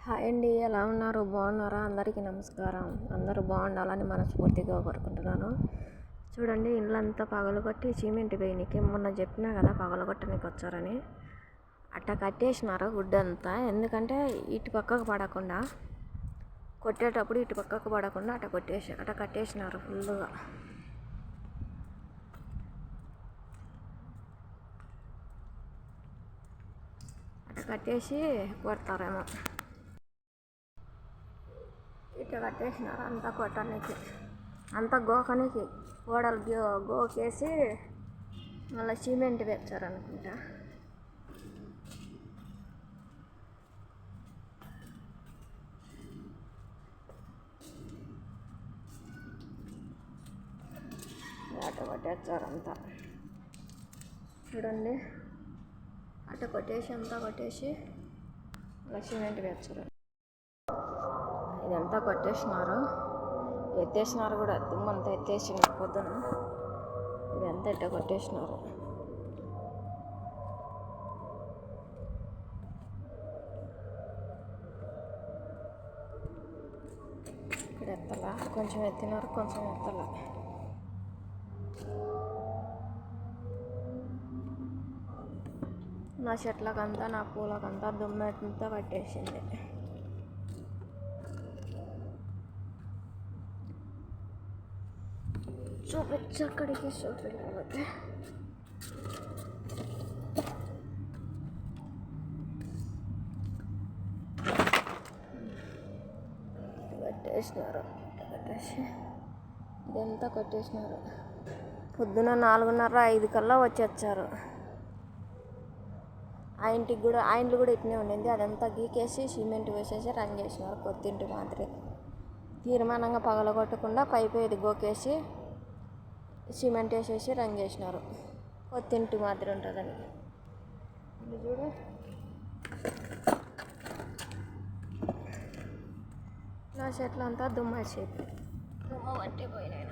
Hi అండి, ఎలా ఉన్నారు? బాగున్నారా? అందరికీ నమస్కారం. అందరూ బాగుండాలని మనస్ఫూర్తిగా కోరుకుంటున్నాను. చూడండి, ఇళ్ళంతా పగలగొట్టి సిమెంట్ వేయనికి మొన్న చెప్పినా కదా పగలగొట్టడానికి వచ్చారని. అట్ట కట్టేసినారు గుడ్డంతా. ఎందుకంటే ఇటు పక్కకు పడకుండా, కొట్టేటప్పుడు ఇటు పక్కకు పడకుండా అట్ట కట్టేసినారు ఫుల్గా. అట్ట కట్టేసి కొడతారేమో. ఇట్లా కట్టేసినారు అంతా కొట్టడానికి, అంతా గోకనికి. గోడలు గోకేసి మళ్ళీ సిమెంట్ తెచ్చారనుకుంటా. అట్ట కొట్టేచ్చారంతా. చూడండి, అట్ట కొట్టేసి అంతా కొట్టేసి మళ్ళీ సిమెంట్ తెచ్చారు. ఇదంతా కొట్టేసినారు, ఎత్తేసినారు కూడా. దుమ్మంతా ఎత్తేసినారు పొద్దున. ఇదంతా ఇట్ట కొట్టేసినారు. ఇక్కడ ఎత్తలా, కొంచెం ఎత్తినారు, కొంచెం ఎత్తలా. నా చెట్లకంతా, నా పూలకంతా దుమ్మంతా పట్టేసింది. చూపించు, అక్కడికి చూపించకపోతే. కట్టేసినారు, ఇదంతా కట్టేసినారు. పొద్దున 4:30, 5 కల్లా వచ్చేచ్చారు. ఆ ఇండ్లు కూడా ఇట్నే ఉండింది. అదంతా గీకేసి సిమెంట్ వేసేసి రంగు వేసినారు. కొత్తింటి మాదిరి తీర్మానంగా పగలగొట్టకుండా పైపు ఇది గోకేసి సిమెంట్ వేసేసి రంగు వేసినారు. కొత్తింటి మాదిరి ఉంటుందని. ఇది చూడు, నా చెట్లు అంతా దుమ్మ పట్టిపోయినాయి.